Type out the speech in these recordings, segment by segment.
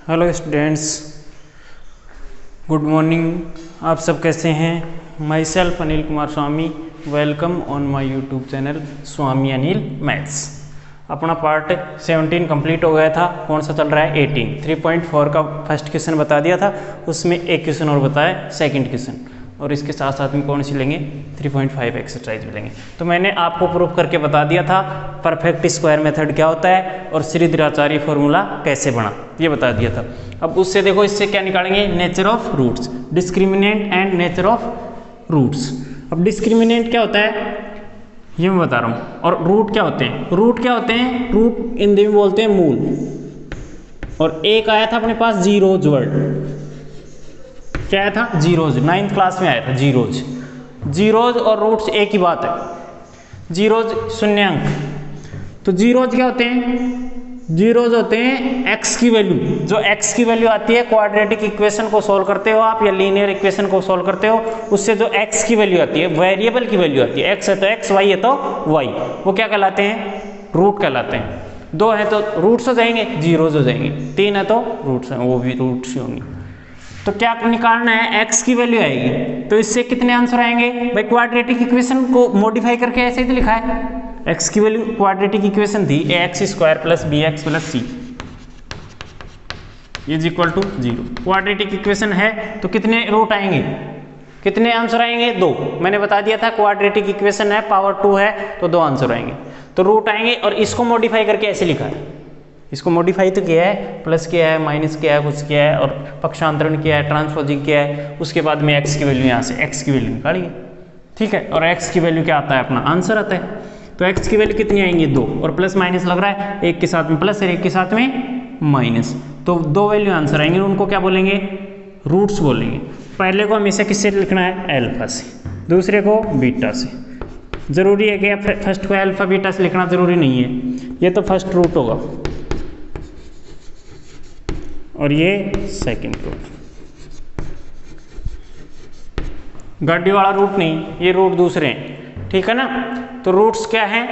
Hello students, good morning. आप सब कैसे हैं? My self Anil Kumar Swami, welcome on my YouTube channel Swami Anil maths. अपना पार्ट 17 कंप्लीट हो गया था। कौन सा चल रहा है? 18। 3.4 का फर्स्ट क्वेश्चन बता दिया था, उसमें एक क्वेश्चन और बताया सेकंड क्वेश्चन, और इसके साथ साथ में कौन सी लेंगे? 3.5 एक्सरसाइज भी लेंगे। तो मैंने आपको प्रूफ करके बता दिया था परफेक्ट स्क्वायर मेथड क्या होता है और श्रीधराचार्य फॉर्मूला कैसे बना, ये बता दिया था। अब उससे देखो, इससे क्या निकालेंगे? Nature of roots, discriminant and nature of roots. अब डिस्क्रिमिनेंट क्या होता है ये मैं बता रहा हूँ, और रूट क्या होते हैं? रूट क्या होते हैं? रूट हिंदी में बोलते हैं मूल। और एक आया था अपने पास जीरोज वर्ड, क्या आया था? जीरोज। 9th क्लास में आया था जीरोज। जीरोज और रूट्स एक ही बात है। जीरोज शून्यांक, तो जीरोज क्या होते हैं? जीरोज होते हैं एक्स की वैल्यू। जो एक्स की वैल्यू आती है क्वाड्रेटिक इक्वेशन को सोल्व करते हो आप, या लीनियर इक्वेशन को सोल्व करते हो, उससे जो एक्स की वैल्यू आती है, वेरिएबल की वैल्यू आती है, एक्स है तो एक्स, वाई है तो वाई, वो क्या कहलाते हैं? रूट कहलाते हैं। 2 है तो रूट्स हो जाएंगे, जीरोज हो जाएंगे। 3 है तो रूट्स हैं, वो भी रूट्स ही होंगी। तो क्या निकालना है? x की वैल्यू आएगी, तो इससे कितने आंसर आएंगे भाई? क्वाड्रेटिक इक्वेशन को मॉडिफाई करके ऐसे ही तो लिखा है। x की वैल्यू क्वाड्रेटिक इक्वेशन थी ax² + bx + c is equal to 0। Quadratic equation है तो कितने रूट आएंगे? कितने आंसर आएंगे? 2। मैंने बता दिया था क्वाड्रेटिक इक्वेशन है, पावर 2 है, तो 2 आंसर आएंगे। तो रूट आएंगे, और इसको मॉडिफाई करके ऐसे लिखा है। इसको मॉडिफाई तो किया है, प्लस किया है, माइनस किया है, कुछ किया है, और पक्षांतरण किया है, ट्रांसपोजिंग किया है। उसके बाद में x की वैल्यू यहाँ से x की वैल्यू निकालिए, ठीक है। और x की वैल्यू क्या आता है? अपना आंसर आता है। तो x की वैल्यू कितनी आएंगी? 2, और प्लस माइनस लग रहा है, एक के साथ में प्लस और एक के साथ में माइनस, तो 2 वैल्यू आंसर आएंगे। उनको क्या बोलेंगे? रूट्स बोलेंगे। पहले को हमेशा किससे लिखना है? अल्फा से, दूसरे को बीटा से। जरूरी है कि फर्स्ट को अल्फा बीटा से लिखना जरूरी नहीं है, ये तो फर्स्ट रूट होगा और ये सेकंड रूट। गाड़ी वाला रूट नहीं, ये रूट दूसरे हैं, ठीक है ना। तो रूट्स क्या हैं?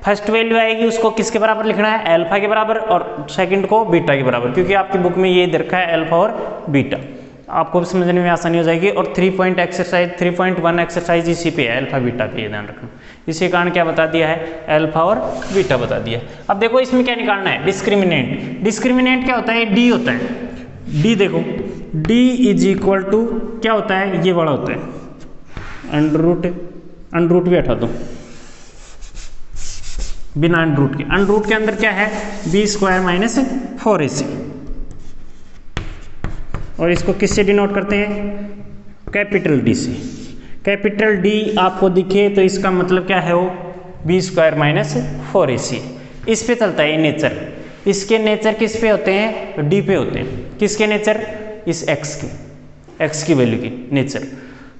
फर्स्ट वैल्यू आएगी, उसको किसके बराबर लिखना है? अल्फा के बराबर, और सेकंड को बीटा के बराबर, क्योंकि आपकी बुक में ये दे रखा है अल्फा और बीटा। आपको भी समझने में आसानी हो जाएगी। और 3.1 एक्सरसाइज इसी पे है, अल्फा बीटा पे, ये ध्यान रखना। इसी कारण क्या बता दिया है? अल्फा और बीटा बता दिया है। अब देखो इसमें क्या निकालना है? डिस्क्रिमिनेंट। डिस्क्रिमिनेंट क्या होता है? डी होता है। डी देखो, डी इज इक्वल टू क्या होता है? ये बड़ा होता है अंडर रूट भी हटा दो, बिना अंडर रूट के। अंडर रूट के अंदर क्या है? b² - 4ac। और इसको किससे डिनोट करते हैं? कैपिटल डी से। कैपिटल डी आपको दिखे तो इसका मतलब क्या है? वो b² - 4ac। इस पे चलता है ये नेचर। इसके नेचर किस पे होते हैं? डी पे होते हैं। किसके नेचर? इस x की वैल्यू की नेचर।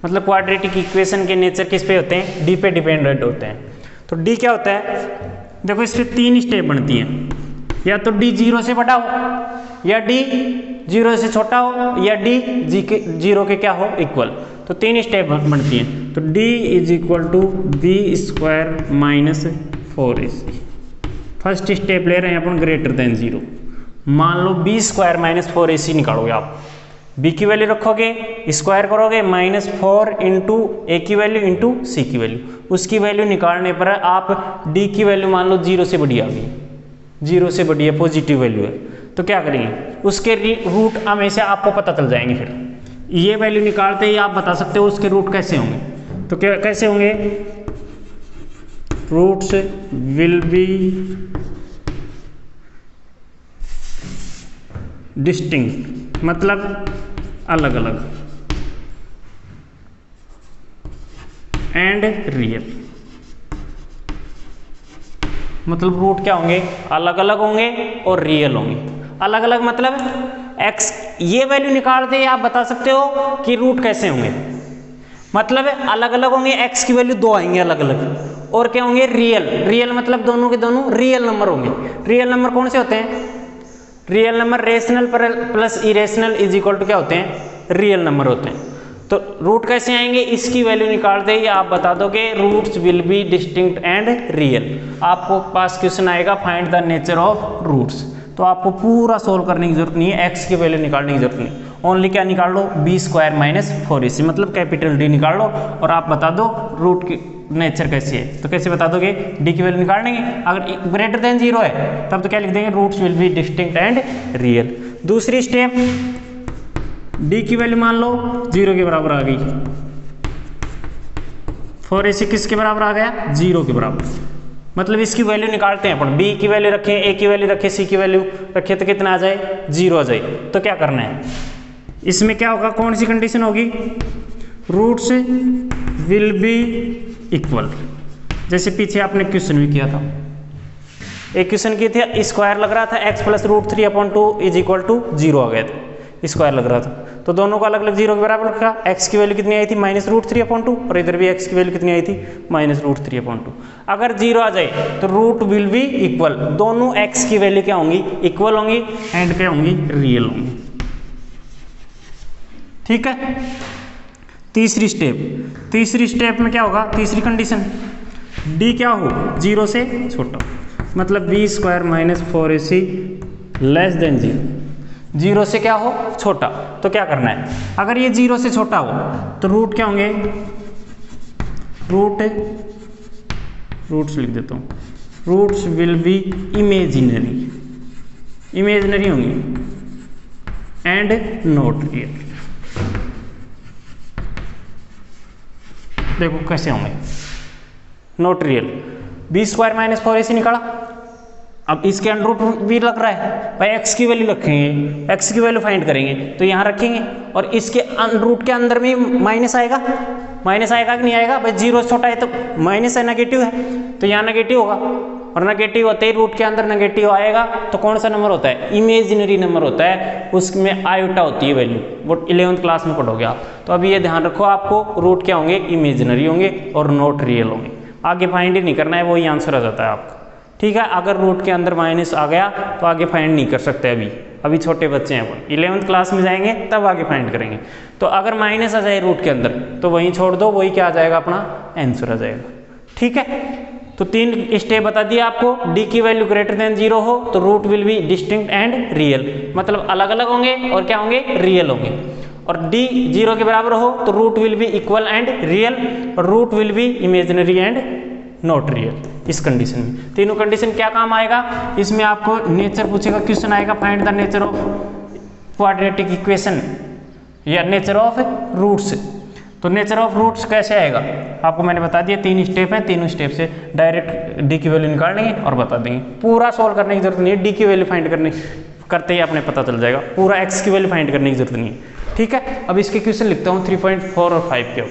मतलब क्वाड्रेटिक इक्वेशन के नेचर किस पे होते हैं? डी पे डिपेंडेंट होते हैं। तो डी क्या होता है? देखो इस पे 3 स्टेप बनती हैं, या तो डी 0 से बड़ा हो, या डी 0 से छोटा हो, या डी 0 के क्या हो? इक्वल। तो 3 स्टेप बनती हैं। तो d is equal to b² - 4ac। First step ले रहे हैं अपन ग्रेटर देन 0। मान लो b² - 4ac निकालोगे आप। b की वैल्यू रखोगे, स्क्वायर करोगे, -4 इंटू a की वैल्यू इंटू c की वैल्यू। उसकी वैल्यू निकालने पर आप d की वैल्यू मान लो 0 से बड़ी आ गई, 0 से बड़ी है, पॉजिटिव वैल्यू है, तो क्या करेंगे? उसके रूट हमेशा आपको पता चल जाएंगे। फिर ये वैल्यू निकालते ही आप बता सकते हो उसके रूट कैसे होंगे। तो क्या कैसे होंगे? रूट्स विल बी डिस्टिंक्ट, मतलब अलग अलग, एंड रियल। मतलब रूट क्या होंगे? अलग अलग होंगे और रियल होंगे। अलग अलग मतलब x, ये वैल्यू निकालते ही आप बता सकते हो कि रूट कैसे होंगे। मतलब अलग अलग होंगे, x की वैल्यू 2 आएंगे अलग अलग। और क्या होंगे? रियल। रियल मतलब दोनों के दोनों रियल नंबर होंगे। रियल नंबर कौन से होते हैं? Real number rational plus irrational is equal to क्या होते हैं? रियल नंबर होते हैं। तो रूट कैसे आएंगे? इसकी वैल्यू निकालते ही आप बता दोगे roots will be distinct and real. आपको पास क्वेश्चन आएगा find the nature of roots. तो आपको पूरा सोल्व करने की जरूरत नहीं है, एक्स की वैल्यू निकालने की जरूरत नहीं, ओनली क्या निकाल लो, बी स्क्वायर माइनस 4ac, मतलब कैपिटल डी निकाल लो और आप बता दो रूट की नेचर कैसी है। तो कैसे बता दोगे, डी की वैल्यू निकाल देंगे, अगर ग्रेटर देन 0 है तब तो क्या लिख देंगे, roots will be distinct and real. दूसरी स्टेप, डी की वैल्यू मान लो 0 के बराबर आ गई, 4ac किसके बराबर आ गया, 0 के बराबर, मतलब इसकी वैल्यू निकालते हैं अपन, b की वैल्यू रखें, a की वैल्यू रखें, c की वैल्यू रखें तो कितना आ जाए, 0 आ जाए। तो क्या करना है, इसमें क्या होगा, कौन सी कंडीशन होगी, रूट्स विल बी इक्वल, जैसे पीछे आपने क्वेश्चन भी किया था, एक क्वेश्चन किया था, स्क्वायर लग रहा था x plus root 3/2 is equal to 0 आ गया था, स्क्वायर लग रहा था, तो दोनों को अलग अलग 0 के बराबर रखा, x की वैल्यू कितनी आई थी, माइनस रूट 3/2, और इधर भी x की वैल्यू कितनी आई थी, माइनस रूट 3/2। अगर 0 आ जाए तो रूट विल बी इक्वल, दोनों x की वैल्यू क्या होंगी, इक्वल होंगी एंड क्या होंगी, रियल होंगी। ठीक है, तीसरी स्टेप में क्या होगा, तीसरी कंडीशन, d क्या हो, 0 से छोटा, मतलब b square minus 4ac less than 0 से क्या हो, छोटा। तो क्या करना है, अगर ये 0 से छोटा हो तो रूट क्या होंगे, रूट्स लिख देता हूँ, रूट्स विल बी इमेजिनरी होंगे एंड नॉट रियल। देखो कैसे होंगे, not real, B square minus 4ac निकाला, अब इसके अंडर रूट भी लग रहा है भाई, x की वैल्यू रखेंगे, x की वैल्यू फाइंड करेंगे तो यहाँ रखेंगे, और इसके रूट के अंदर में माइनस आएगा कि नहीं आएगा भाई, 0 से छोटा है तो माइनस है, नेगेटिव है तो यहाँ नेगेटिव होगा, और नेगेटिव होते ही रूट के अंदर नेगेटिव आएगा तो कौन सा नंबर होता है, इमेजिनरी नंबर होता है, उसमें आयोटा होती है वैल्यू, वो 11th क्लास में पढ़ोगे आप। तो अभी ये ध्यान रखो, आपको रूट क्या होंगे, इमेजिनरी होंगे और नॉट रियल होंगे, आगे फाइंड ही नहीं करना है, वही आंसर आ जाता है आपका। ठीक है, अगर रूट के अंदर माइनस आ गया तो आगे फाइंड नहीं कर सकते, अभी छोटे बच्चे हैं अपन, 11th क्लास में जाएंगे तब आगे फाइंड करेंगे। तो अगर माइनस आ जाए रूट के अंदर तो वहीं छोड़ दो, वही क्या आ जाएगा, अपना आंसर आ जाएगा। ठीक है, तो 3 स्टेप बता दिए आपको, डी की वैल्यू ग्रेटर देन 0 हो तो root will be distinct and real, मतलब अलग अलग होंगे और क्या होंगे, रियल होंगे, और डी 0 के बराबर हो तो root will be equal and real, और root will be imaginary and not real. इस कंडीशन में तीनों कंडीशन क्या काम आएगा, इसमें आपको नेचर पूछेगा, क्वेश्चन आएगा find the nature of quadratic equation या नेचर ऑफ रूट्स। तो नेचर ऑफ रूट्स कैसे आएगा, आपको मैंने बता दिया, 3 स्टेप हैं, तीनों स्टेप से डायरेक्ट डी की वैल्यू निकाल लेंगे और बता देंगे, पूरा सॉल्व करने की जरूरत नहीं है, डी की वैल्यू फाइंड करते ही आपने पता चल जाएगा, पूरा एक्स की वैल्यू फाइंड करने की जरूरत नहीं है। ठीक है, अब इसके क्वेश्चन लिखता हूँ 3.4 और 5 के।